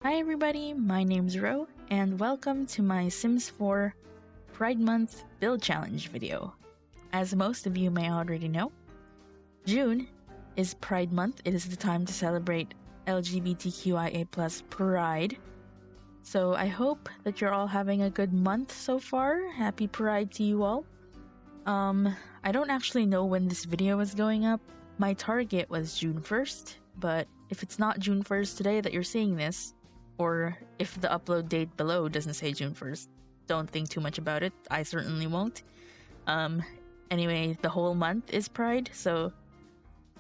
Hi everybody, my name's Ro, and welcome to my Sims 4 Pride Month Build Challenge video. As most of you may already know, June is Pride Month. It is the time to celebrate LGBTQIA+ Pride. So I hope that you're all having a good month so far. Happy Pride to you all. I don't actually know when this video is going up. My target was June 1st, but if it's not June 1st today that you're seeing this, or if the upload date below doesn't say June 1st, don't think too much about it. I certainly won't. Anyway, the whole month is Pride, so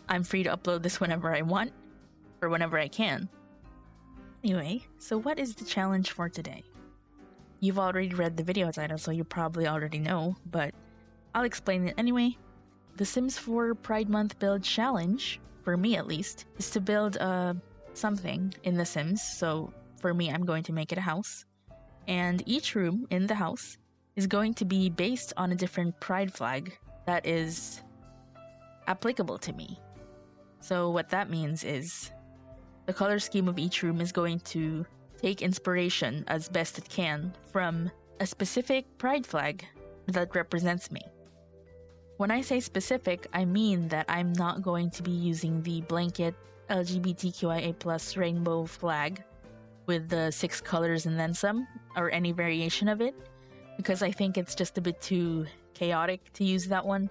I'm free to upload this whenever I want, or whenever I can. Anyway, so what is the challenge for today? You've already read the video title, so you probably already know, but I'll explain it anyway. The Sims 4 Pride Month Build Challenge, for me at least, is to build something in The Sims. So for me, I'm going to make it a house. And each room in the house is going to be based on a different pride flag that is applicable to me. So what that means is the color scheme of each room is going to take inspiration as best it can from a specific pride flag that represents me. When I say specific, I mean that I'm not going to be using the blanket LGBTQIA+ rainbow flag with the 6 colors and then some, or any variation of it, because I think it's just a bit too chaotic to use that one.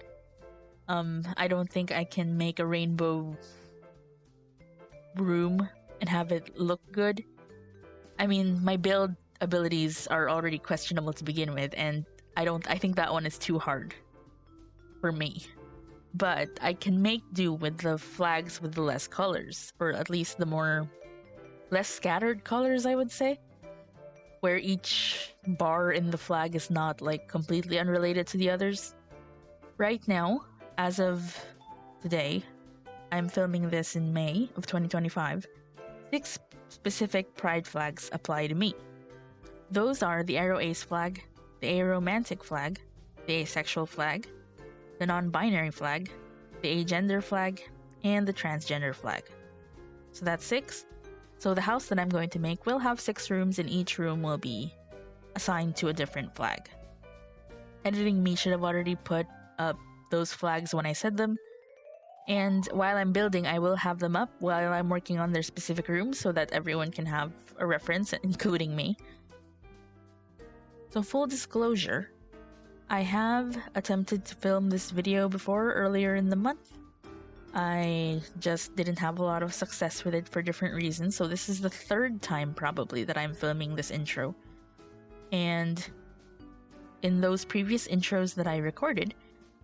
I don't think I can make a rainbow room and have it look good. I mean, my build abilities are already questionable to begin with, and I think that one is too hard for me. But I can make do with the flags with the less colors, or at least the more less scattered colors, I would say, where each bar in the flag is not like completely unrelated to the others. Right now, as of today, I'm filming this in May of 2025, 6 specific pride flags apply to me. Those are the aro-ace flag, the aromantic flag, the asexual flag, the non-binary flag, the agender flag, and the transgender flag. So that's 6. So the house that I'm going to make will have 6 rooms, and each room will be assigned to a different flag. Editing me should have already put up those flags when I said them, and while I'm building, I will have them up while I'm working on their specific rooms so that everyone can have a reference, including me. So full disclosure, I have attempted to film this video before earlier in the month. I just didn't have a lot of success with it for different reasons, so this is the 3rd time probably that I'm filming this intro. And in those previous intros that I recorded,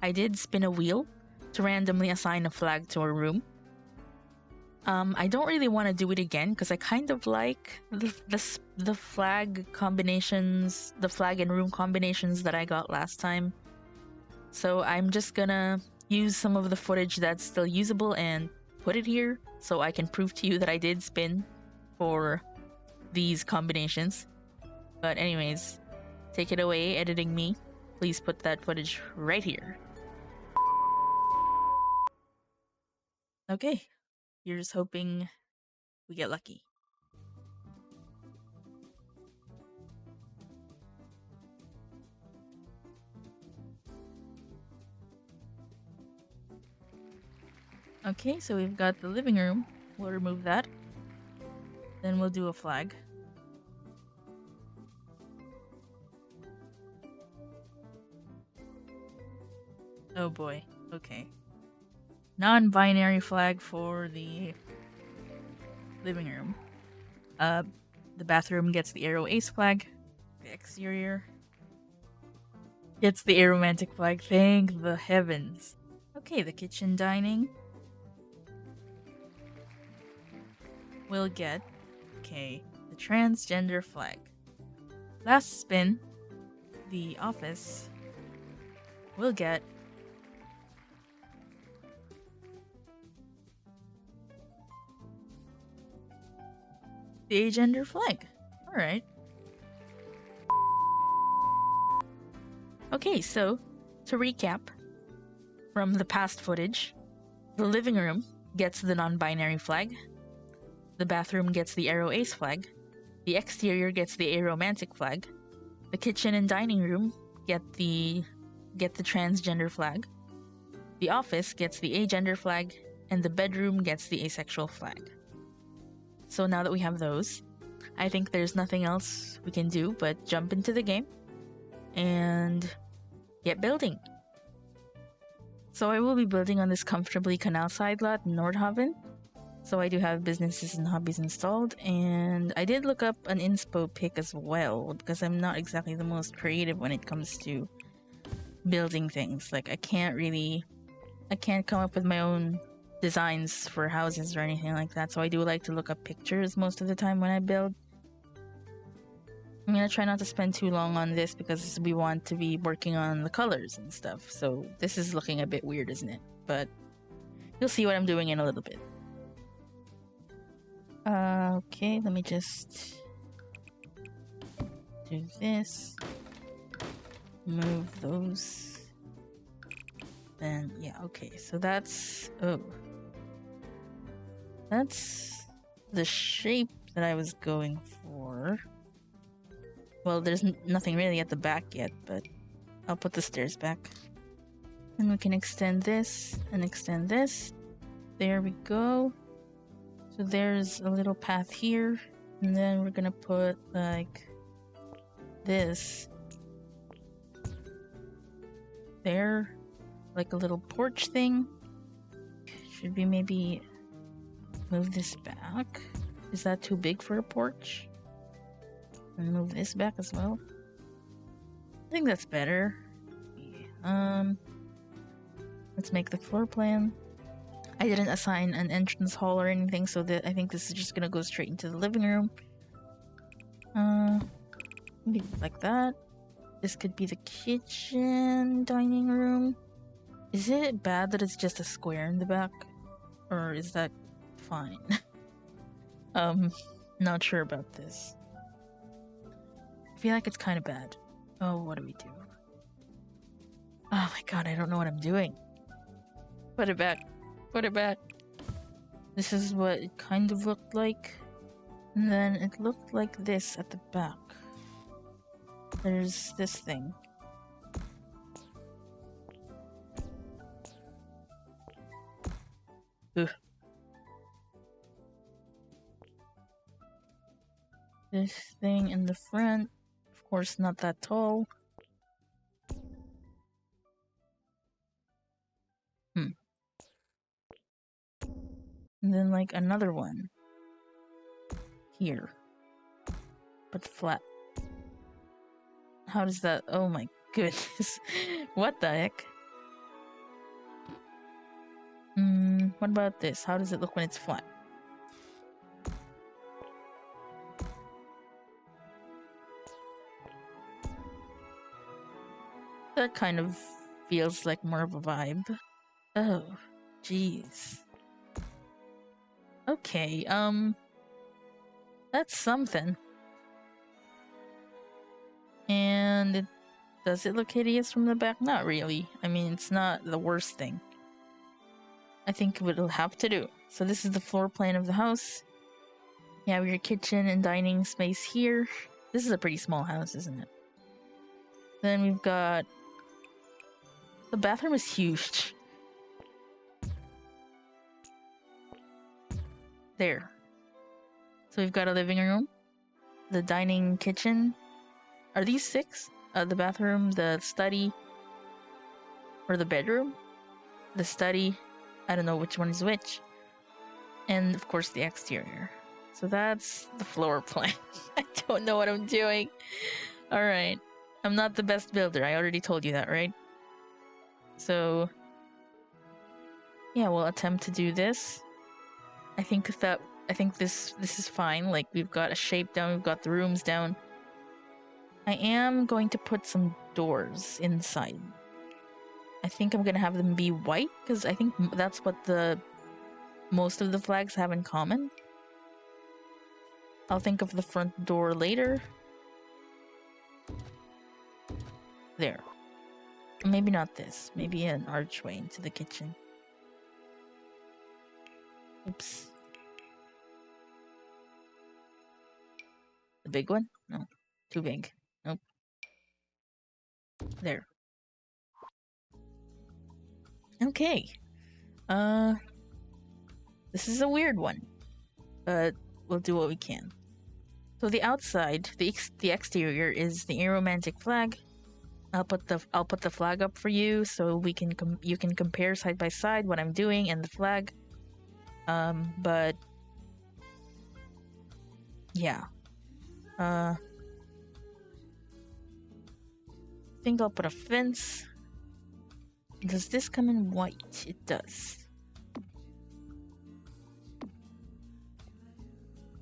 I did spin a wheel to randomly assign a flag to a room. I don't really want to do it again because I kind of like the flag combinations, the flag and room combinations that I got last time. So I'm just gonna use some of the footage that's still usable and put it here so I can prove to you that I did spin for these combinations. But anyways, take it away, editing me. Please put that footage right here. Okay, here's hoping we get lucky. Okay, so we've got the living room. We'll remove that. Then we'll do a flag. Oh boy, okay. Non-binary flag for the living room. The bathroom gets the aro-ace flag. The exterior gets the aromantic flag. Thank the heavens. Okay, the kitchen dining will get, okay, the transgender flag. Last spin, the office will get the agender flag. Alright. Okay, so to recap from the past footage, the living room gets the non-binary flag, the bathroom gets the aro-ace flag, The exterior gets the aromantic flag. The kitchen and dining room get the transgender flag. The office gets the agender flag, and the bedroom gets the asexual flag. So now that we have those, I think there's nothing else we can do but jump into the game and get building. So I will be building on this comfortably canal side lot in Nordhaven. So I do have businesses and hobbies installed, and I did look up an inspo pick as well because I'm not exactly the most creative when it comes to building things. Like I can't come up with my own designs for houses or anything like that. So I do like to look up pictures most of the time when I build. I'm gonna try not to spend too long on this because we want to be working on the colors and stuff. So this is looking a bit weird, isn't it? But you'll see what I'm doing in a little bit. Okay, let me just do this. Move those. Then, yeah, okay. So that's the shape that I was going for. Well, there's nothing really at the back yet, but I'll put the stairs back. And we can extend this and extend this. There we go. So there's a little path here, and then we're gonna put like this there, like a little porch thing. Should we maybe move this back? Is that too big for a porch? And move this back as well. I think that's better. Let's make the floor plan. I didn't assign an entrance hall or anything, so that I think this is just gonna go straight into the living room. Maybe like that. This could be the kitchen, dining room. Is it bad that it's just a square in the back? Or is that fine? Not sure about this. I feel like it's kind of bad. Oh, what do we do? Oh my god, I don't know what I'm doing. Put it back. Put it back. This is what it kind of looked like. And then it looked like this at the back. There's this thing. Ugh. This thing in the front. Of course, not that tall. And then like another one here, but flat. How does that? Oh my goodness. What the heck? What about this? How does it look when it's flat? That kind of feels like more of a vibe. Oh, jeez. Okay, that's something. And does it look hideous from the back? Not really. I mean, it's not the worst thing. I think it'll have to do. So this is the floor plan of the house. You have your kitchen and dining space here. This is a pretty small house, isn't it? Then we've got... The bathroom is huge. There. So we've got a living room, the dining kitchen. Are these 6? The bathroom, the study, or the bedroom? The study. I don't know which one is which. And of course the exterior. So that's the floor plan. I don't know what I'm doing. Alright. I'm not the best builder. I already told you that, right? So yeah, we'll attempt to do this. I think this is fine. Like, we've got a shape down, we've got the rooms down. I am going to put some doors inside. I think I'm gonna have them be white because I think that's what most of the flags have in common. I'll think of the front door later. There. Maybe not this. Maybe an archway into the kitchen. Oops. The big one? No. Too big. Nope. There. Okay. This is a weird one, but we'll do what we can. So the outside, the exterior is the aromantic flag. I'll put the flag up for you so you can compare side by side what I'm doing and the flag. But yeah. I think I'll put a fence. Does this come in white? It does.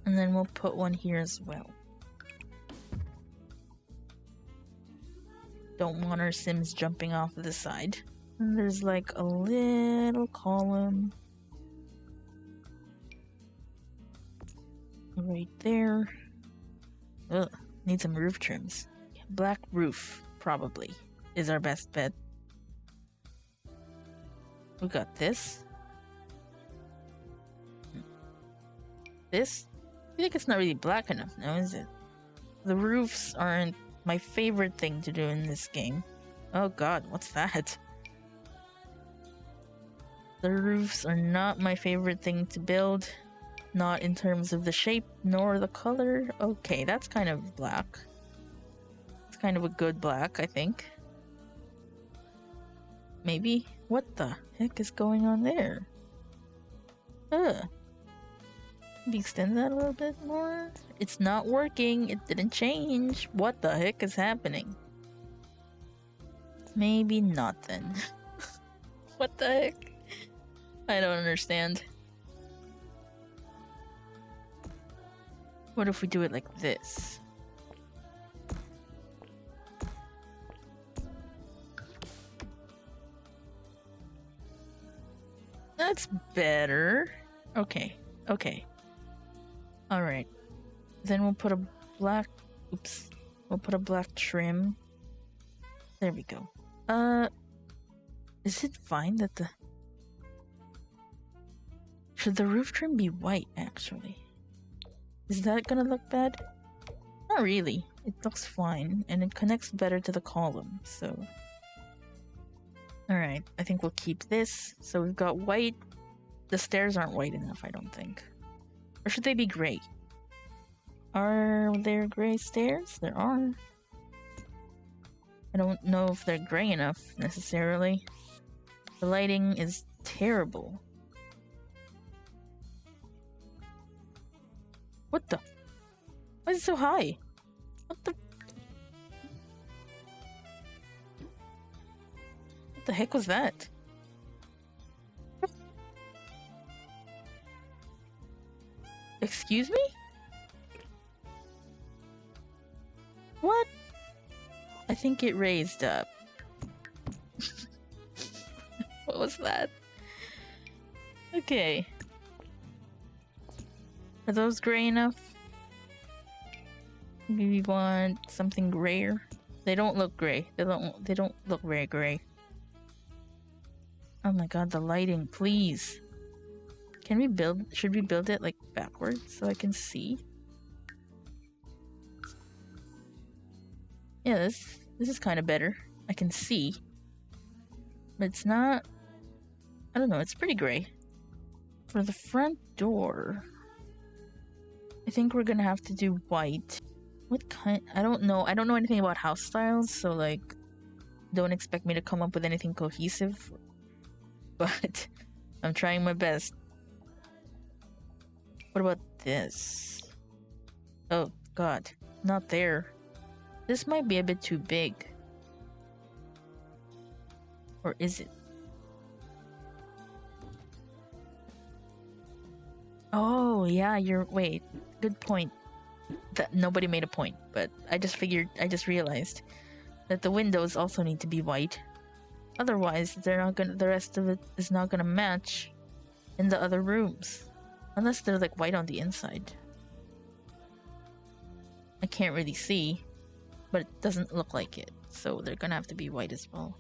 And then we'll put one here as well. Don't want our Sims jumping off of the side. And there's like a little column right there. Ugh, need some roof trims. Black roof, probably, is our best bet. We got this. This? I think it's not really black enough now, is it? The roofs aren't my favorite thing to do in this game. Oh god, what's that? The roofs are not my favorite thing to build. Not in terms of the shape, nor the color. Okay, that's kind of black. It's kind of a good black, I think. Maybe? What the heck is going on there? Maybe extend that a little bit more. It's not working. It didn't change. What the heck is happening? Maybe not then. What the heck? I don't understand. What if we do it like this? That's better. Okay. Alright. Then we'll put a black... Oops. We'll put a black trim. There we go. Is it fine that the... Should the roof trim be white, actually? Is that gonna look bad? Not really. It looks fine, and it connects better to the column, so... Alright, I think we'll keep this. So we've got white. The stairs aren't white enough, I don't think. Or should they be gray? Are there gray stairs? There are. I don't know if they're gray enough, necessarily. The lighting is terrible. What the? Why is it so high? What the? What the heck was that? Excuse me? What? I think it raised up. What was that? Okay. Are those gray enough? Maybe we want something grayer. They don't look gray. They don't look very gray. Oh my god, the lighting, please. Should we build it like backwards so I can see? Yeah, this is kind of better. I can see. But it's not... I don't know, it's pretty gray. For the front door... I think we're gonna have to do white. What kind? I don't know. I don't know anything about house styles, so like, don't expect me to come up with anything cohesive. But I'm trying my best. What about this? Oh god, not there. This might be a bit too big. Or is it? Oh yeah, wait. Good point. That nobody made a point, but I just realized that the windows also need to be white. Otherwise, the rest of it is not gonna match in the other rooms. Unless they're like white on the inside. I can't really see, but it doesn't look like it, so they're gonna have to be white as well.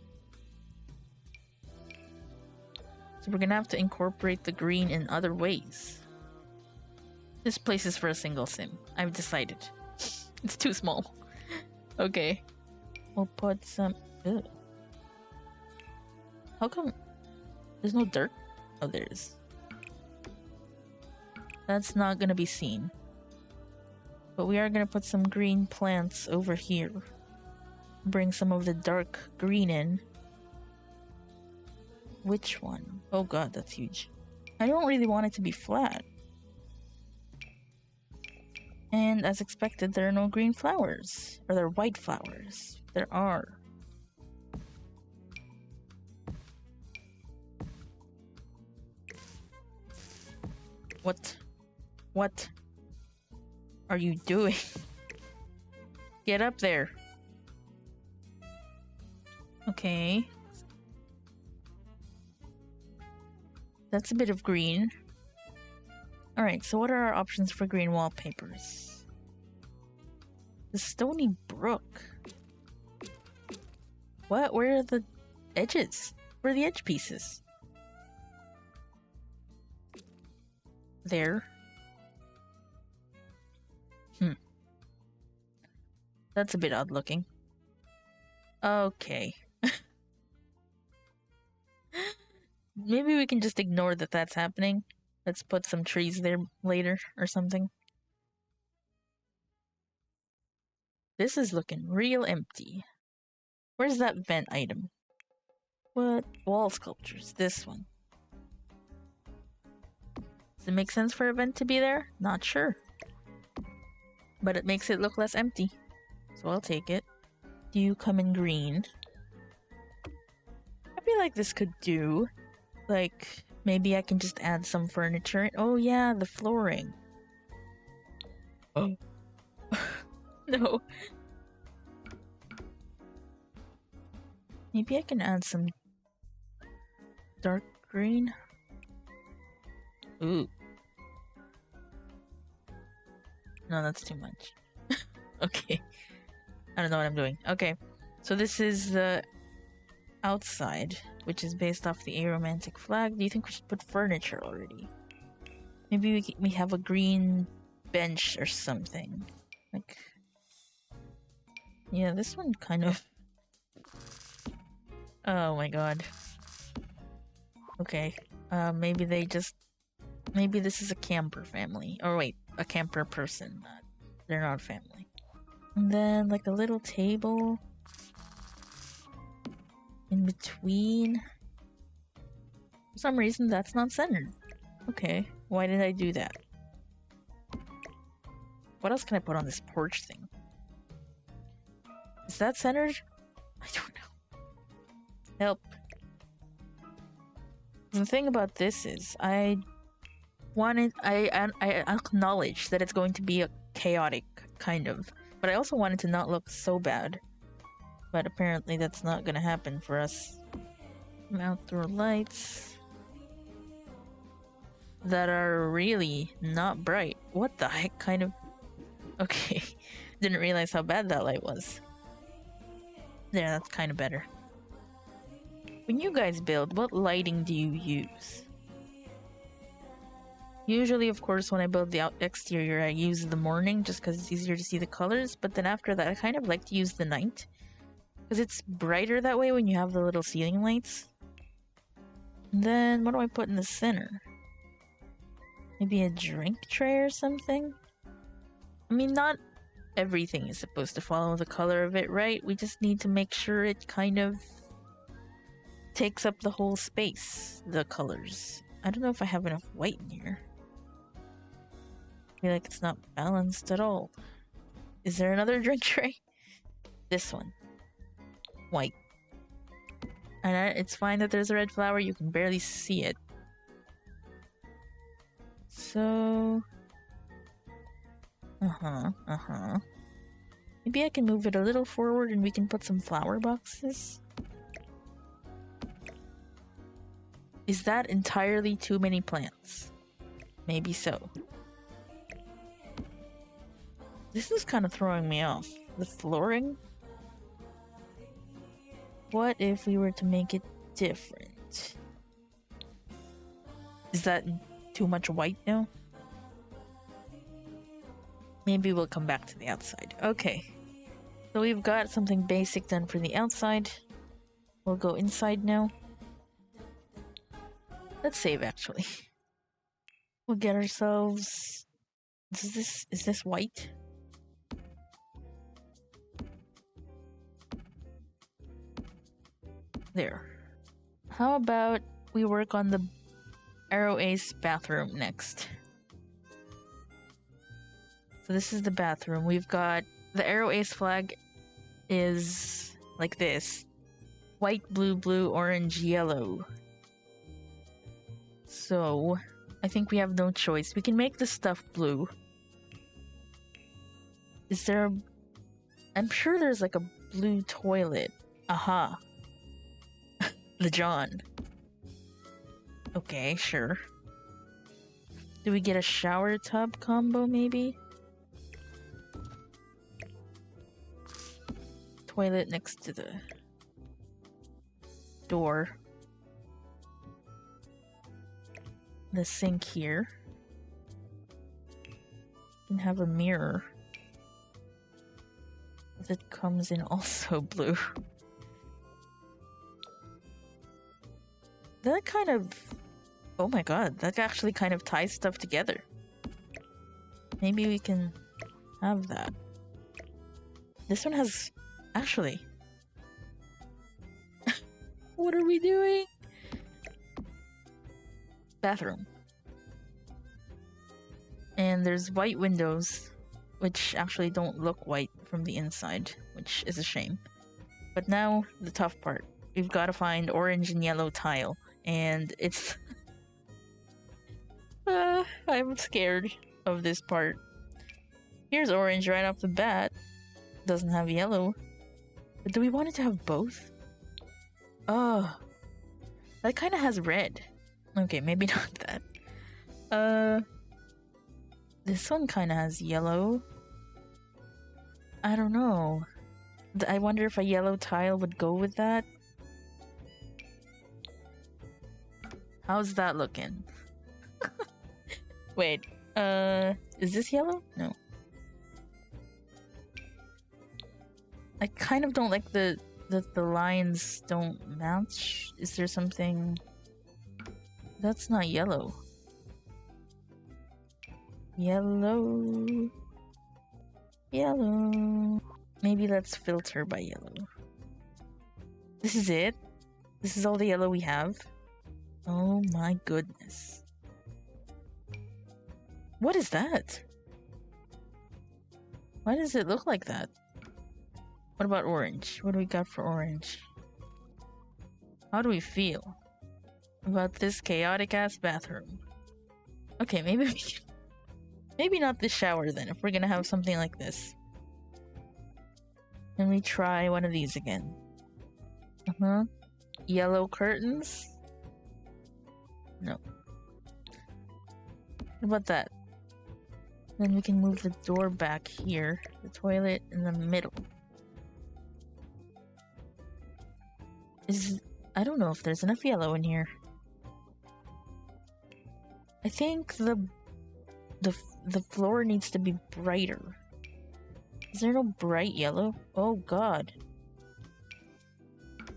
So we're gonna have to incorporate the green in other ways. This place is for a single sim. I've decided. It's too small. Okay. We'll put some... Ugh. How come there's no dirt? Oh, there is. That's not gonna be seen. But we are gonna put some green plants over here. Bring some of the dark green in. Which one? Oh god, that's huge. I don't really want it to be flat. And as expected, there are no green flowers. Or there are white flowers. There are. What? What are you doing? Get up there. Okay. That's a bit of green. Alright, so what are our options for green wallpapers? The Stony Brook. What? Where are the edges? Where are the edge pieces? There. That's a bit odd looking. Okay. Maybe we can just ignore that that's happening. Let's put some trees there later or something. This is looking real empty. Where's that vent item? What? Wall sculptures. This one. Does it make sense for a vent to be there? Not sure. But it makes it look less empty. So I'll take it. Do you come in green? I feel like this could do. Like, maybe I can just add some furniture. Oh yeah, the flooring. Oh. No. Maybe I can add some dark green. Ooh. No, that's too much. Okay. I don't know what I'm doing. Okay. So this is the outside, which is based off the aromantic flag. Do you think we should put furniture already? Maybe we have a green bench or something. Like... Yeah, this one kind of... Oh my god. Okay. Maybe they just... Maybe this is a camper family. Or wait, a camper person. They're not family. And then, like, a little table... in between. For some reason, that's not centered. Okay, why did I do that? What else can I put on this porch thing? Is that centered? I don't know. Help. The thing about this is, I acknowledge that it's going to be a chaotic, kind of. But I also want it to not look so bad. But apparently that's not gonna happen for us. Outdoor lights that are really not bright. What the heck kind of... Okay. Didn't realize how bad that light was. There, that's kind of better. When you guys build, what lighting do you use? Usually, of course, when I build the exterior, I use the morning just because it's easier to see the colors. But then after that, I kind of like to use the night. Because it's brighter that way when you have the little ceiling lights. And then, what do I put in the center? Maybe a drink tray or something? I mean, not everything is supposed to follow the color of it, right? We just need to make sure it kind of takes up the whole space, the colors. I don't know if I have enough white in here. I feel like it's not balanced at all. Is there another drink tray? This one. White. And it's fine that there's a red flower, you can barely see it. So... Maybe I can move it a little forward and we can put some flower boxes? Is that entirely too many plants? Maybe so. This is kind of throwing me off. The flooring? What if we were to make it different? Is that too much white now? Maybe we'll come back to the outside. Okay. So we've got something basic done for the outside. We'll go inside now. Let's save actually. We'll get ourselves... Is this white? There. How about we work on the Arrow Ace bathroom next? So this is the bathroom. We've got the Arrow Ace flag is like this. White, blue, blue, orange, yellow. So I think we have no choice. We can make the stuff blue. Is there a... I'm sure there's like a blue toilet. Aha. The John. Okay, sure. Do we get a shower tub combo maybe? Toilet next to the door. The sink here. You can have a mirror that comes in also blue. That kind of... Oh my god, that actually kind of ties stuff together. Maybe we can have that. This one has... Actually... What are we doing? Bathroom. And there's white windows, which actually don't look white from the inside, which is a shame. But now, the tough part. We've got to find orange and yellow tile. And it's... I'm scared of this part. Here's orange right off the bat. Doesn't have yellow. But do we want it to have both? Oh. That kind of has red. Okay, maybe not that. This one kind of has yellow. I don't know. I wonder if a yellow tile would go with that. How's that looking? Wait, is this yellow? No. I kind of don't like the lines don't match. Is there something... That's not yellow. Yellow. Yellow. Maybe let's filter by yellow. This is it? This is all the yellow we have? Oh my goodness. What is that? Why does it look like that? What about orange? What do we got for orange? How do we feel about this chaotic ass bathroom? Okay, maybe we can... Maybe not the shower then, if we're gonna have something like this. Can we try one of these again? Yellow curtains? No. What about that? Then we can move the door back here. The toilet in the middle. I don't know if there's enough yellow in here. I think the floor needs to be brighter. Is there no bright yellow? Oh god.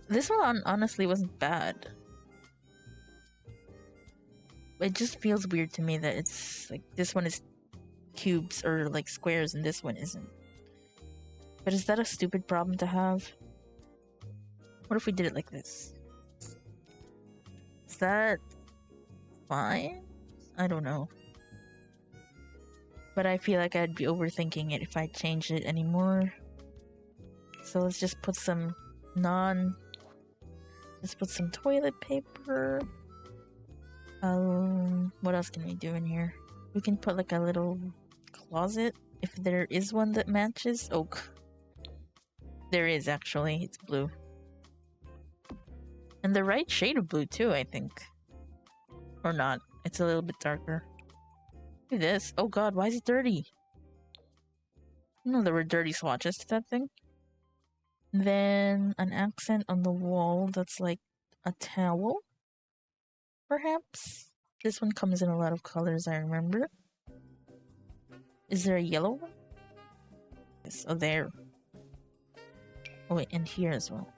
This one honestly wasn't bad. It just feels weird to me that it's like this one is cubes or like squares and this one isn't. But is that a stupid problem to have? What if we did it like this? Is that fine? I don't know. But I feel like I'd be overthinking it if I changed it anymore. So let's just put some let's put some toilet paper. What else can we do in here? We can put like a little closet if there is one that matches. Oh, there is actually. It's blue. And the right shade of blue too, I think. Or not. It's a little bit darker. Look at this. Oh god, why is it dirty? No, there were dirty swatches to that thing. Then an accent on the wall that's like a towel. Perhaps? This one comes in a lot of colors, I remember. Is there a yellow one? Oh, there. Oh, wait, and here as well.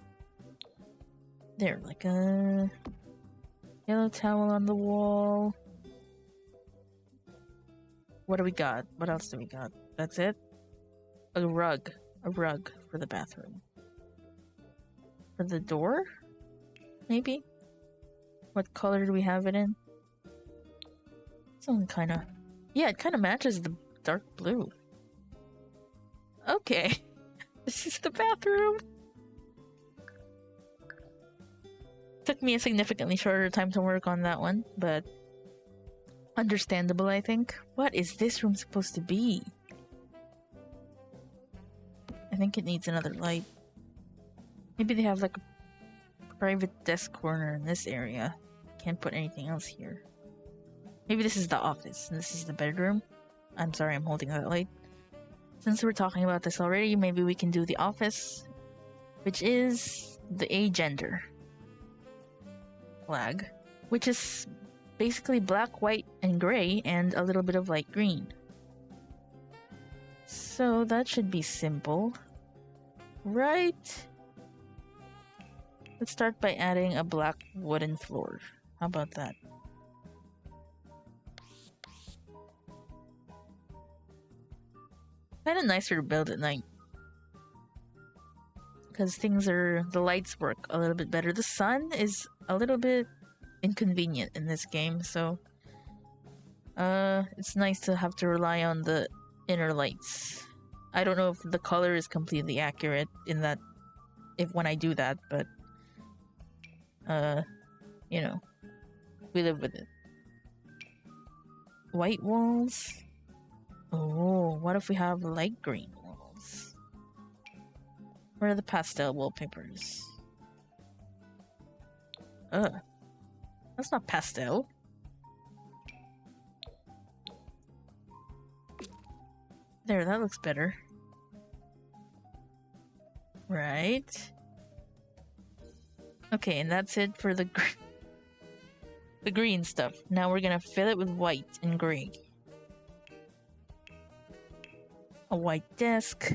There, like a yellow towel on the wall. What do we got? What else do we got? That's it? A rug. A rug for the bathroom. For the door? Maybe? What color do we have it in? Something kind of... Yeah, it kind of matches the dark blue. Okay. This is the bathroom. Took me a significantly shorter time to work on that one, but understandable, I think. What is this room supposed to be? I think it needs another light. Maybe they have like a private desk corner in this area. Can't put anything else here. Maybe this is the office and this is the bedroom. I'm sorry, I'm holding that light. Since we're talking about this already, maybe we can do the office, which is the agender flag, which is basically black, white, and gray, and a little bit of light green. So that should be simple, right? Let's start by adding a black wooden floor. How about that? Kind of nicer to build at night, because the lights work a little bit better. The sun is a little bit inconvenient in this game, so it's nice to have to rely on the inner lights. I don't know if the color is completely accurate in that, if when I do that, but you know, we live with it. White walls. Oh, what if we have light green walls? Where are the pastel wallpapers? That's not pastel. There, that looks better. Right. Okay, and that's it for the green stuff. Now we're gonna fill it with white and gray. A white desk.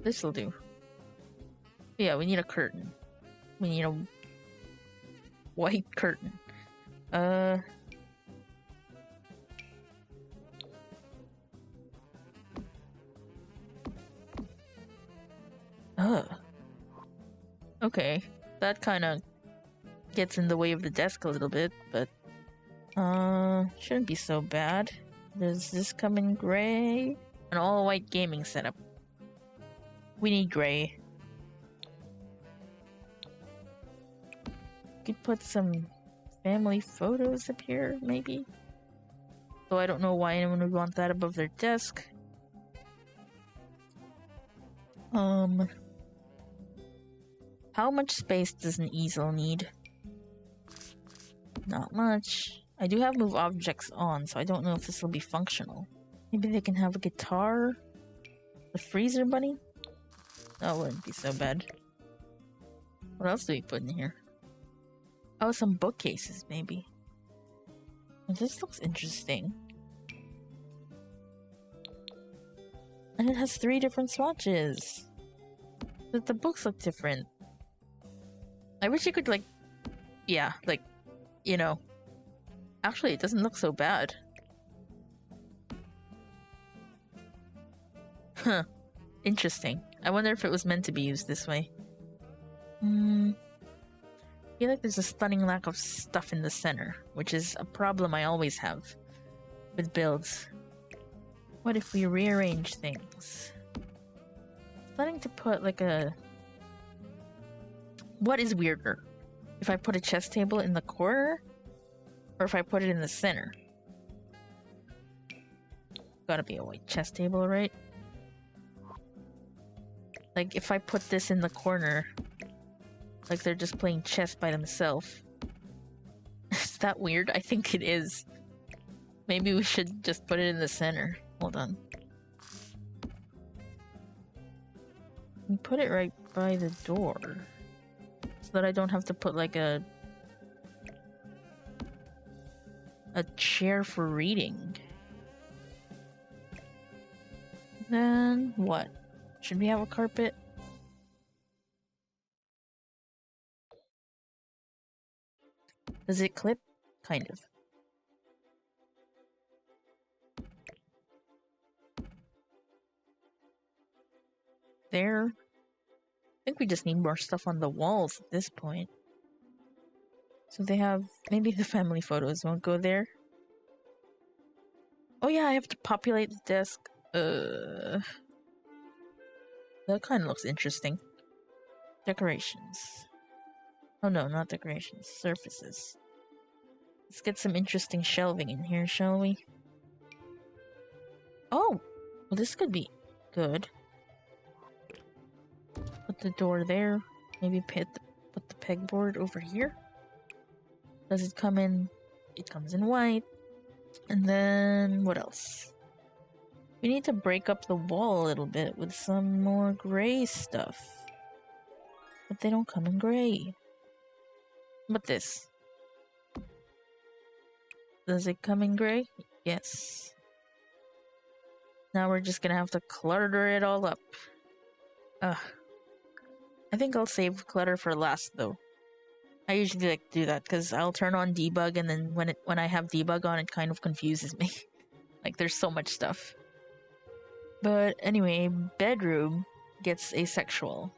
This'll do. Yeah, we need a curtain. We need a white curtain. Okay. That kind of gets in the way of the desk a little bit, but shouldn't be so bad. Does this come in gray? An all-white gaming setup. We need gray. Could put some family photos up here, maybe? Though I don't know why anyone would want that above their desk. How much space does an easel need? Not much. I do have move objects on, so I don't know if this will be functional. Maybe they can have a guitar? The freezer bunny? That wouldn't be so bad. What else do we put in here? Oh, some bookcases, maybe. This looks interesting. And it has 3 different swatches. But the books look different. I wish you could, like... Yeah, like... You know... Actually, it doesn't look so bad. Huh. Interesting. I wonder if it was meant to be used this way. I feel like there's a stunning lack of stuff in the center, which is a problem I always have with builds. What if we rearrange things? Starting to put like a... What is weirder? If I put a chess table in the corner, or if I put it in the center? Gotta be a white chess table, right? Like, if I put this in the corner, like they're just playing chess by themselves. Is that weird? I think it is. Maybe we should just put it in the center. Hold on. And put it right by the door. So that I don't have to put like a chair for reading. Then what? Should we have a carpet? Does it clip? Kind of. There. I think we just need more stuff on the walls at this point. So they have... maybe the family photos won't go there. Oh yeah, I have to populate the desk. That kind of looks interesting. Decorations. Oh no, not decorations. Surfaces. Let's get some interesting shelving in here, shall we? Oh! Well, this could be good. Put the door there. Maybe put the pegboard over here. Does it come in? It comes in white. And then what else? We need to break up the wall a little bit with some more gray stuff. But they don't come in gray. But this. Does it come in gray? Yes. Now we're just gonna have to clutter it all up. Ugh. I think I'll save clutter for last though. I usually like to do that because I'll turn on debug and then when I have debug on, it kind of confuses me. Like there's so much stuff. But anyway, bedroom gets asexual.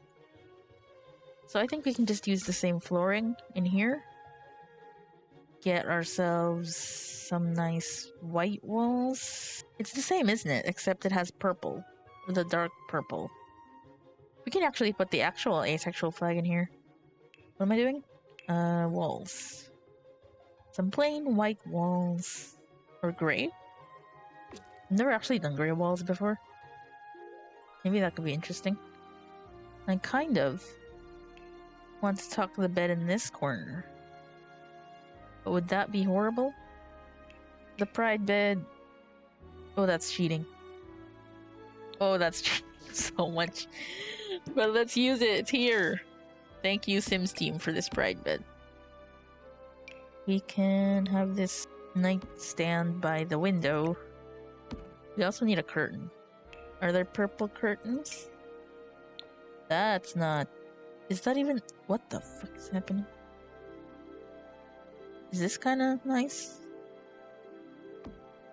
So I think we can just use the same flooring in here. Get ourselves some nice white walls. It's the same, isn't it? Except it has purple. The dark purple. We can actually put the actual asexual flag in here. What am I doing? Walls. Some plain white walls. Or gray? I've never actually done gray walls before. Maybe that could be interesting. I kind of want to tuck the bed in this corner. But would that be horrible? The pride bed. Oh, that's cheating. Oh, that's cheating so much. But let's use it. It's here. Thank you, Sims team, for this pride bed. We can have this nightstand by the window. We also need a curtain. Are there purple curtains? That's not... Is that even... What the fuck is happening? Is this kind of nice?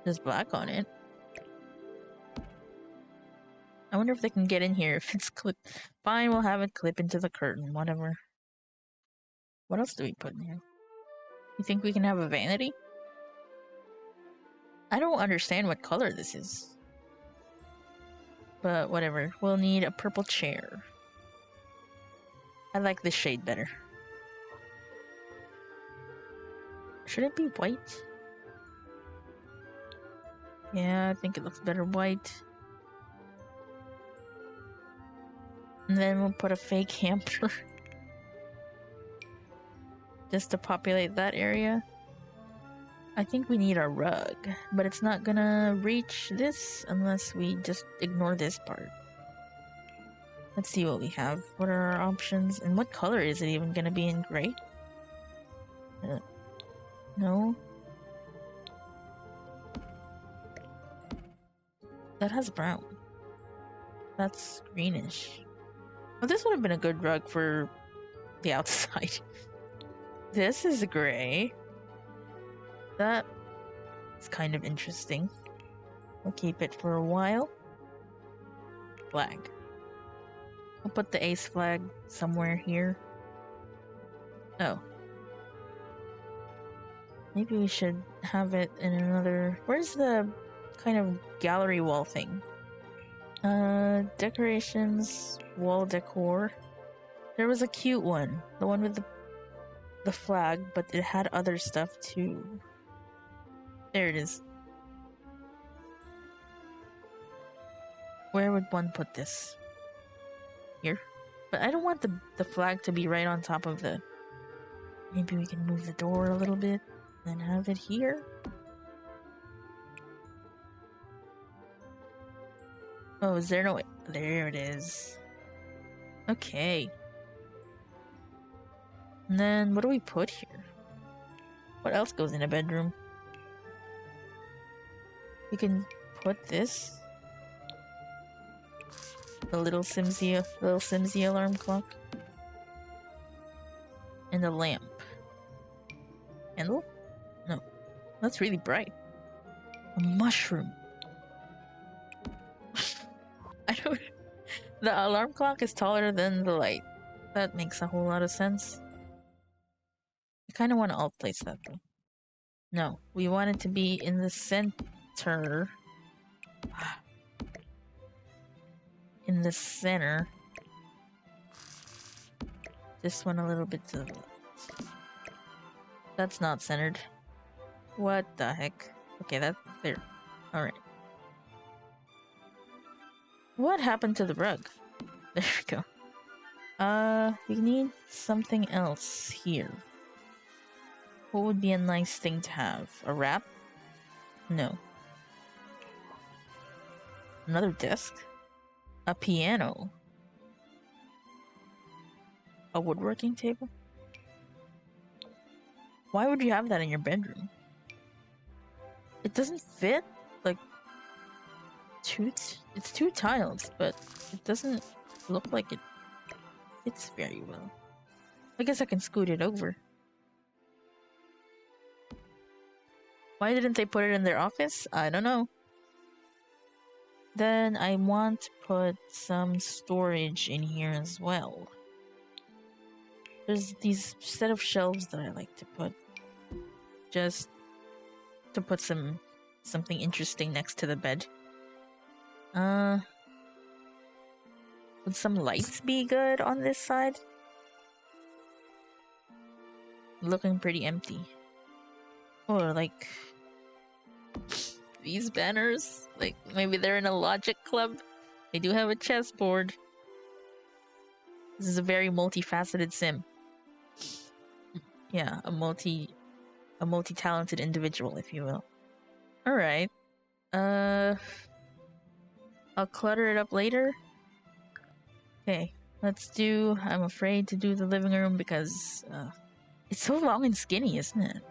There's black on it. I wonder if they can get in here if it's clipped. Fine, we'll have it clip into the curtain, whatever. What else do we put in here? You think we can have a vanity? I don't understand what color this is. But whatever. We'll need a purple chair. I like this shade better. Should it be white? Yeah, I think it looks better white. And then we'll put a fake hamper. Just to populate that area. I think we need a rug, but it's not gonna reach this unless we just ignore this part. Let's see what we have. What are our options? And what color is it even gonna be in gray? No. That has brown. That's greenish. Well, this would have been a good rug for the outside. This is gray. That is kind of interesting. We'll keep it for a while. Flag. We'll put the ace flag somewhere here. Oh. Maybe we should have it in another... Where's the kind of gallery wall thing? Decorations, wall decor. There was a cute one. The one with the flag, but it had other stuff too. There it is. Where would one put this? Here? But I don't want the flag to be right on top of the... Maybe we can move the door a little bit, then have it here? Oh, is there no way? There it is. Okay. And then what do we put here? What else goes in a bedroom? We can put this. A little Simsy alarm clock. And a lamp. Candle? No. That's really bright. A mushroom. I don't... The alarm clock is taller than the light. That makes a whole lot of sense. I kind of want to alt place that though. No, we want it to be in the center. In the center. This one a little bit to the left. That's not centered. What the heck? Okay, that's there. Alright. What happened to the rug? There we go. We need something else here. What would be a nice thing to have? A wrap? No. Another desk? A piano? A woodworking table? Why would you have that in your bedroom? It doesn't fit? Like, it's two tiles, but it doesn't look like it fits very well. I guess I can scoot it over. Why didn't they put it in their office? I don't know. Then I want to put some storage in here as well. There's these set of shelves that I like to put. Just to put something interesting next to the bed. Would some lights be good on this side? Looking pretty empty. Or like these banners, like maybe they're in a logic club. They do have a chessboard. This is a very multifaceted sim. Yeah, a multi-talented individual, if you will. Alright. I'll clutter it up later. Okay, let's do... I'm afraid to do the living room because it's so long and skinny, isn't it?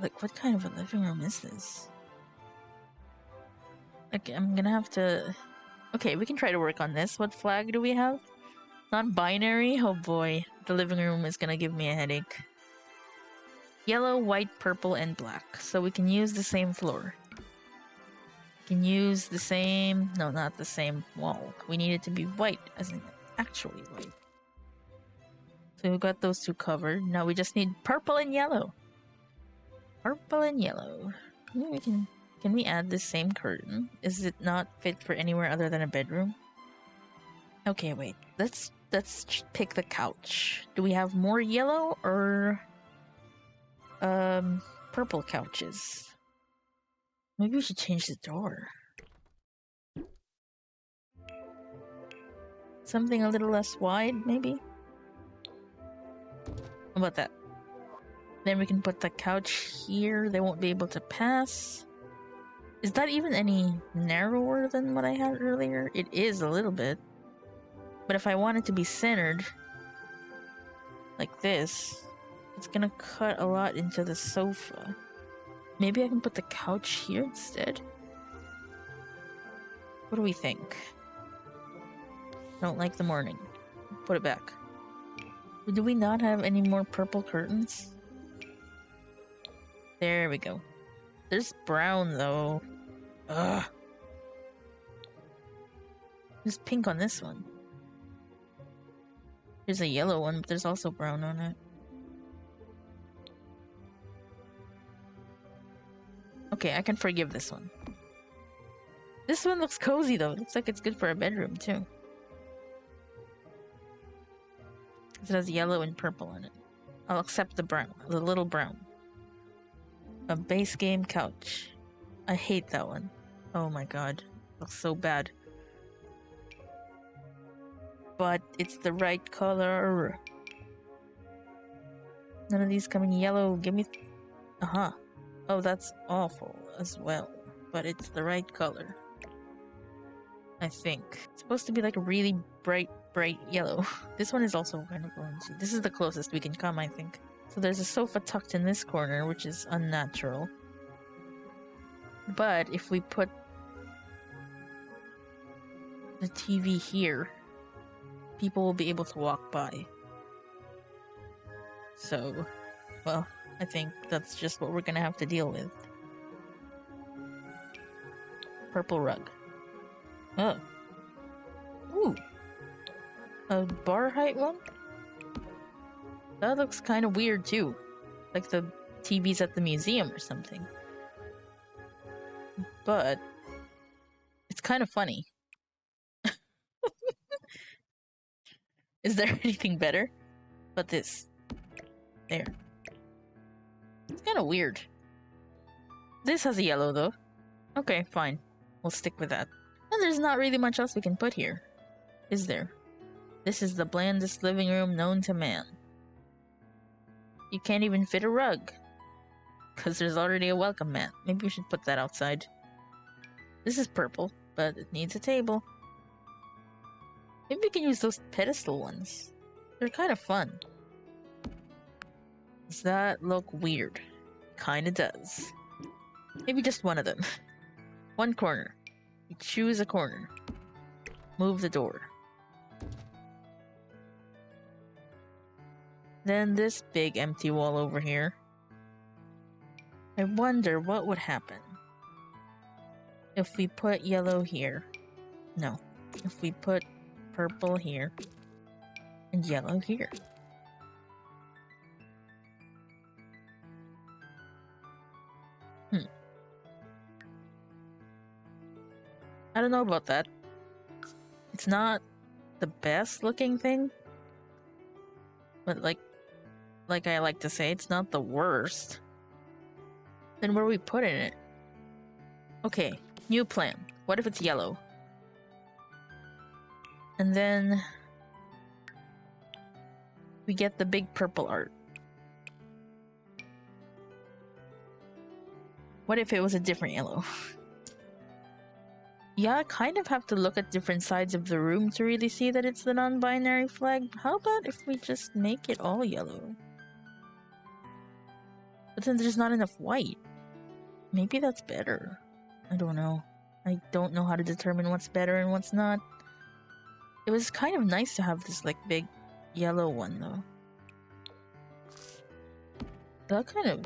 Like, what kind of a living room is this? Okay, I'm gonna have to... Okay, we can try to work on this. What flag do we have? Non-binary? Oh boy, the living room is gonna give me a headache. Yellow, white, purple, and black. So we can use the same floor. We can use the same... No, not the same wall. We need it to be white, as in actually white. So we've got those two covered. Now we just need purple and yellow. Purple and yellow. We can we add this same curtain? Is it not fit for anywhere other than a bedroom? Okay, wait. Let's pick the couch. Do we have more yellow or purple couches? Maybe we should change the door. Something a little less wide, maybe? How about that? Then we can put the couch here. They won't be able to pass. Is that even any narrower than what I had earlier? It is a little bit. But if I want it to be centered, like this, it's gonna cut a lot into the sofa. Maybe I can put the couch here instead? What do we think? Don't like the morning. Put it back. Do we not have any more purple curtains? There we go. There's brown though. Ugh. There's pink on this one. There's a yellow one, but there's also brown on it. Okay, I can forgive this one. This one looks cozy though. It looks like it's good for a bedroom too. It has yellow and purple in it. I'll accept the brown, the little brown. A base game couch. I hate that one. Oh my god. Looks so bad. But it's the right color. None of these come in yellow. Give me... Oh, that's awful as well. But it's the right color. I think. It's supposed to be like a really bright yellow. This one is also kind of orangey. This is the closest we can come, I think. So there's a sofa tucked in this corner, which is unnatural. But if we put the TV here, people will be able to walk by. So, well, I think that's just what we're gonna have to deal with. Purple rug. Oh. Ooh. A bar height one? That looks kind of weird too. Like the TVs at the museum or something. But it's kind of funny. Is there anything better? But this. There. It's kind of weird. This has a yellow though. Okay, fine. We'll stick with that. And there's not really much else we can put here, is there? This is the blandest living room known to man. You can't even fit a rug. Because there's already a welcome mat. Maybe we should put that outside. This is purple, but it needs a table. Maybe we can use those pedestal ones. They're kind of fun. Does that look weird? Kinda does. Maybe just one of them. One corner. You choose a corner. Move the door. Then this big empty wall over here. I wonder what would happen if we put yellow here. No. If we put purple here and yellow here. I don't know about that. It's not the best looking thing. But like I like to say, it's not the worst. Then where are we putting it? Okay, new plan. What if it's yellow? And then we get the big purple art. What if it was a different yellow? Yeah, I kind of have to look at different sides of the room to really see that it's the non-binary flag. How about if we just make it all yellow? But then there's not enough white. Maybe that's better. I don't know. I don't know how to determine what's better and what's not. It was kind of nice to have this like big yellow one though. That kind of...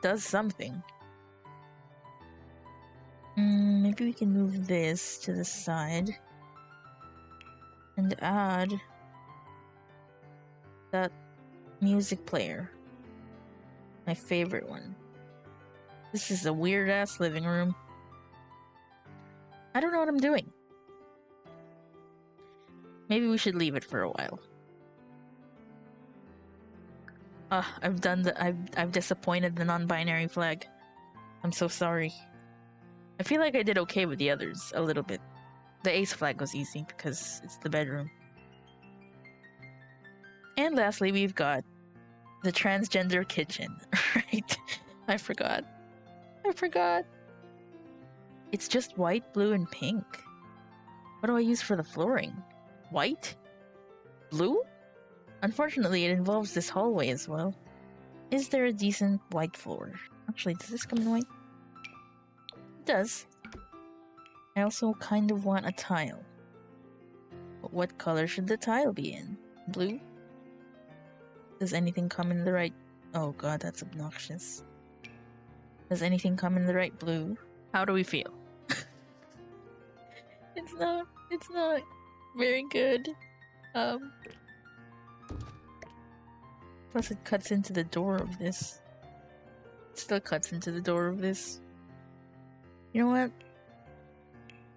does something. Maybe we can move this to the side and add that music player. My favorite one. This is a weird ass living room. I don't know what I'm doing. Maybe we should leave it for a while. I've disappointed the non-binary flag. I'm so sorry. I feel like I did okay with the others a little bit. The ace flag was easy because it's the bedroom. And lastly, we've got the transgender kitchen, right? I forgot. It's just white, blue, and pink. What do I use for the flooring? White? Blue? Unfortunately, it involves this hallway as well. Is there a decent white floor? Actually, does this come in white? It does. I also kind of want a tile. But what color should the tile be in? Blue? Does anything come in the right... Oh god, that's obnoxious. Does anything come in the right blue? How do we feel? It's not very good. Plus it cuts into the door of this. It still cuts into the door of this. You know what?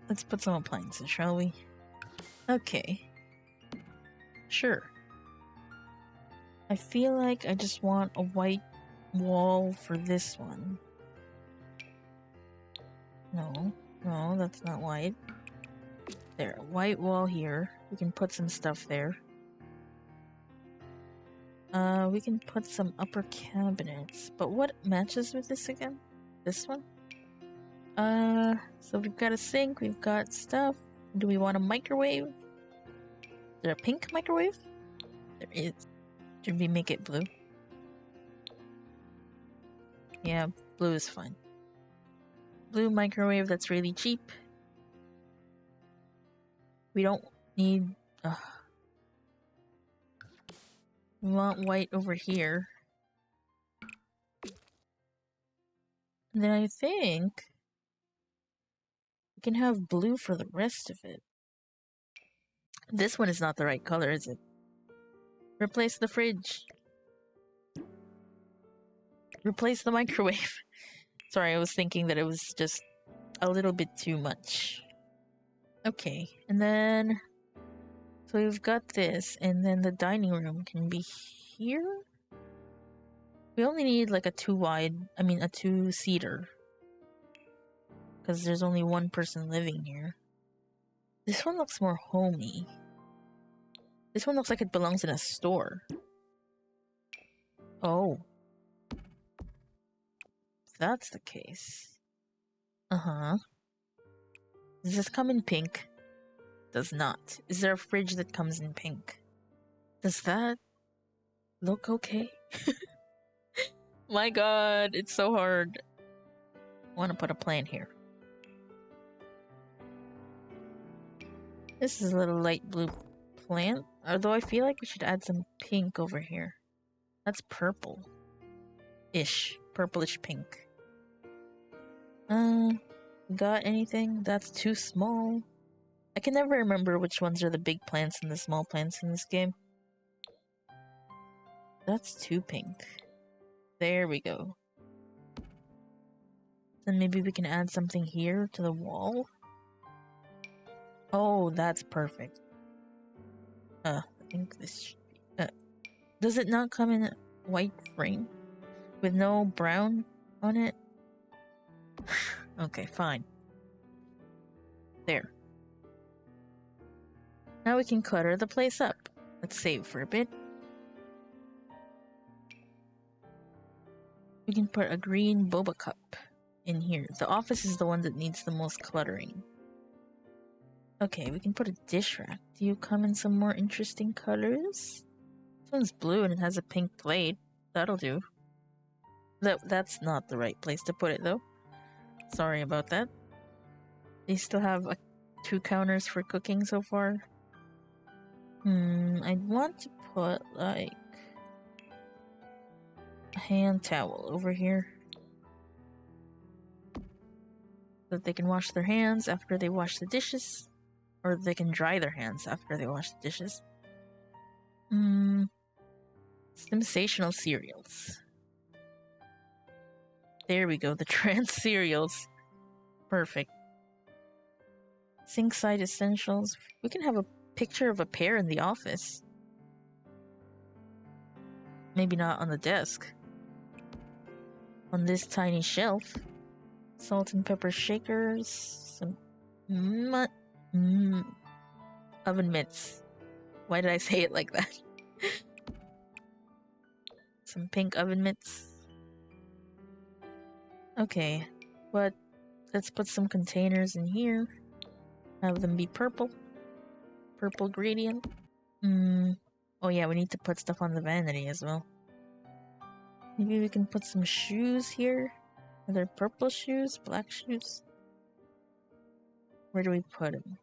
Let's put some appliances, shall we? Okay. Sure. I feel like I just want a white wall for this one. No, that's not white. There, a white wall here. We can put some stuff there. We can put some upper cabinets. But what matches with this again? This one? So we've got a sink, we've got stuff. Do we want a microwave? Is there a pink microwave? There is. Should we make it blue? Yeah, blue is fine. blue microwave that's really cheap. We don't need... we want white over here. And then I think we can have blue for the rest of it. This one is not the right color, is it? Replace the fridge. Replace the microwave. Sorry, I was thinking that it was just a little bit too much. Okay, and then... so we've got this, and then the dining room can be here? We only need like a a two-seater. Because there's only one person living here. This one looks more homey. This one looks like it belongs in a store. Oh. If that's the case. Uh-huh. Does this come in pink? Does not. Is there a fridge that comes in pink? Does that look okay? My god, it's so hard. I want to put a plant here. This is a little light blue plant. Although I feel like we should add some pink over here. That's purple-ish. Purplish pink. Got anything? That's too small. I can never remember which ones are the big plants and the small plants in this game. That's too pink. There we go. Then maybe we can add something here to the wall. Oh, that's perfect. I think this should be... does it not come in a white frame? With no brown on it? Okay, fine. There. Now we can clutter the place up. Let's save for a bit. We can put a green boba cup in here. The office is the one that needs the most cluttering. Okay, we can put a dish rack. Do you come in some more interesting colors? This one's blue and it has a pink plate. That'll do. That's not the right place to put it though. Sorry about that. They still have 2 counters for cooking so far. I'd want to put like a hand towel over here. So that they can wash their hands after they wash the dishes. Or they can dry their hands after they wash the dishes. Sensational cereals. There we go, the trans cereals. Perfect. Sinkside essentials. We can have a picture of a pear in the office. Maybe not on the desk. On this tiny shelf. Salt and pepper shakers. Some oven mitts. Why did I say it like that? Some pink oven mitts. Okay, but let's put some containers in here. Have them be purple. Purple gradient. Oh yeah, we need to put stuff on the vanity as well. Maybe we can put some shoes here. Are there purple shoes? Black shoes? Where do we put them?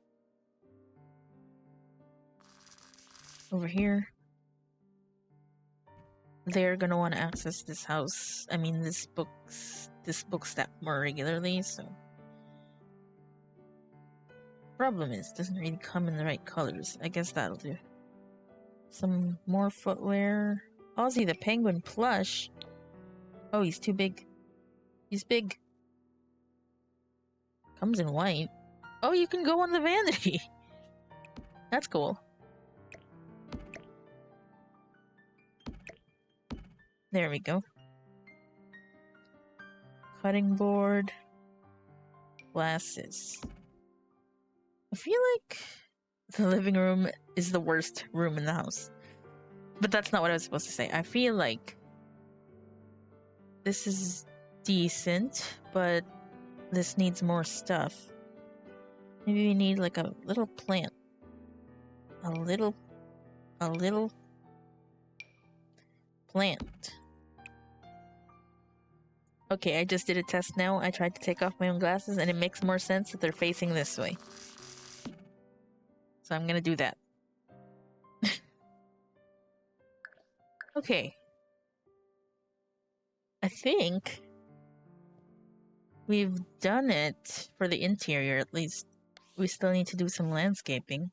Over here. They're gonna want to access this house. I mean, this book stack more regularly, so. Problem is, it doesn't really come in the right colors. I guess that'll do. Some more footwear. Ozzy the Penguin plush. Oh, he's too big. He's big. Comes in white. Oh, you can go on the vanity. That's cool. There we go. Cutting board. Glasses. I feel like the living room is the worst room in the house. But that's not what I was supposed to say. I feel like this is decent, but this needs more stuff. Maybe we need like a little plant. A little plant. Okay, I just did a test now. I tried to take off my own glasses and it makes more sense that they're facing this way. So I'm gonna do that. Okay. I think we've done it for the interior, at least. We still need to do some landscaping.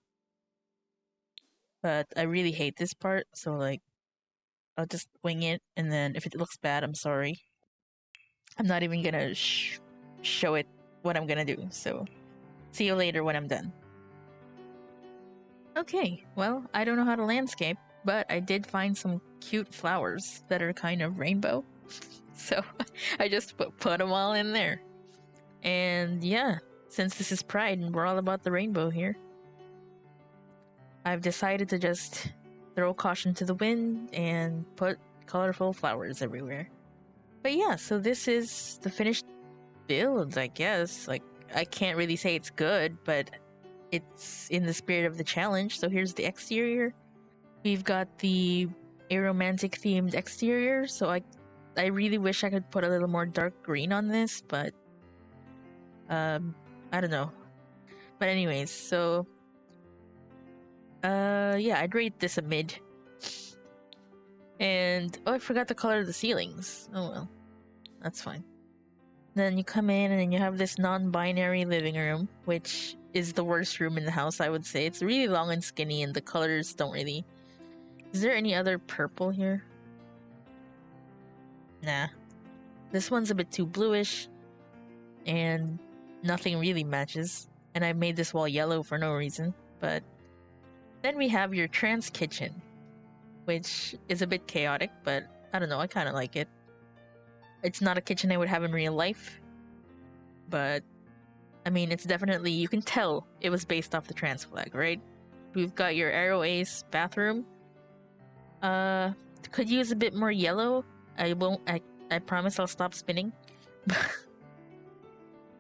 But I really hate this part, so like, I'll just wing it, and then if it looks bad, I'm sorry. I'm not even gonna show it what I'm gonna do, so see you later when I'm done. Okay, well, I don't know how to landscape, but I did find some cute flowers that are kind of rainbow. So I just put them all in there. And yeah, since this is Pride and we're all about the rainbow here, I've decided to just throw caution to the wind and put colorful flowers everywhere. But yeah, so this is the finished build, I guess. Like, I can't really say it's good, but it's in the spirit of the challenge. So here's the exterior. We've got the aromantic themed exterior, so I really wish I could put a little more dark green on this, but I don't know. But anyways, so yeah, I'd rate this a mid. And oh, I forgot the color of the ceilings. Oh well, that's fine. Then you come in and then you have this non-binary living room, which is the worst room in the house, I would say. It's really long and skinny and the colors don't really... Is there any other purple here? Nah. This one's a bit too bluish and nothing really matches. And I made this wall yellow for no reason. But then we have your trans kitchen, which is a bit chaotic, but I don't know, I kind of like it. It's not a kitchen I would have in real life, but I mean, it's definitely, you can tell it was based off the trans flag, right? We've got your Aero Ace bathroom. Could use a bit more yellow. I promise I'll stop spinning.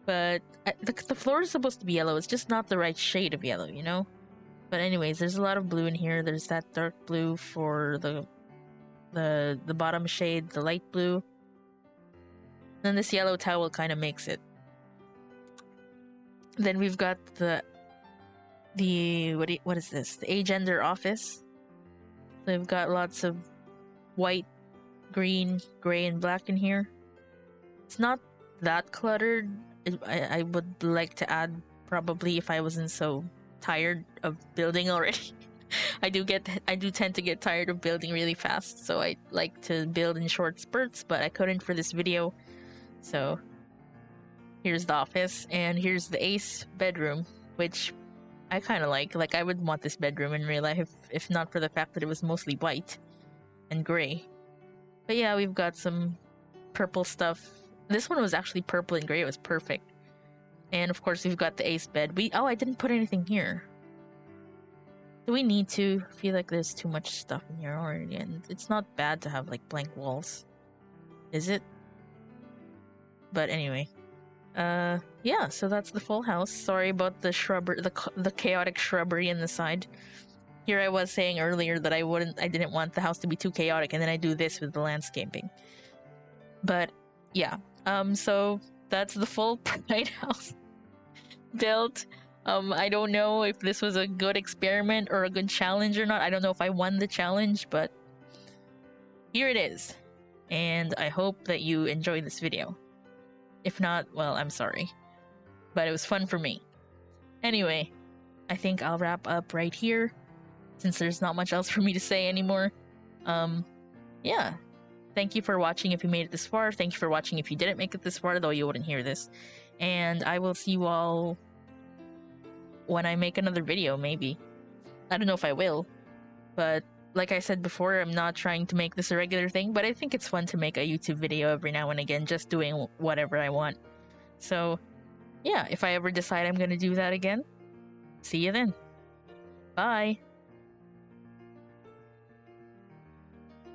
But the floor is supposed to be yellow, it's just not the right shade of yellow, you know? But anyways, there's a lot of blue in here. There's that dark blue for the bottom shade, the light blue. Then this yellow towel kind of makes it. Then we've got the what is this? The agender office. So we've got lots of white, green, gray, and black in here. It's not that cluttered. I would like to add, probably, if I wasn't so tired of building already. I do tend to get tired of building really fast, so I like to build in short spurts, but I couldn't for this video. So here's the office, and here's the Ace bedroom, which I kind of like. Like, I would want this bedroom in real life if not for the fact that it was mostly white and gray. But yeah, we've got some purple stuff. This one was actually purple and gray. It was perfect. And of course, we've got the Ace bed. Oh, I didn't put anything here. Do we need to? I feel like there's too much stuff in here already, and it's not bad to have like blank walls. Is it? But anyway. Yeah, so that's the full house. Sorry about the shrubbery, the chaotic shrubbery in the side. Here I was saying earlier that I didn't want the house to be too chaotic, and then I do this with the landscaping. But yeah, so that's the full Pride house built. I don't know if this was a good experiment or a good challenge or not. I don't know if I won the challenge, but here it is. And I hope that you enjoyed this video. If not, well, I'm sorry. But it was fun for me. Anyway, I think I'll wrap up right here, since there's not much else for me to say anymore. Yeah. Thank you for watching if you made it this far. Thank you for watching if you didn't make it this far, though you wouldn't hear this. And I will see you all when I make another video, maybe. I don't know if I will. But like I said before, I'm not trying to make this a regular thing, but I think it's fun to make a YouTube video every now and again, just doing whatever I want. So, yeah, if I ever decide I'm gonna do that again, see you then. Bye!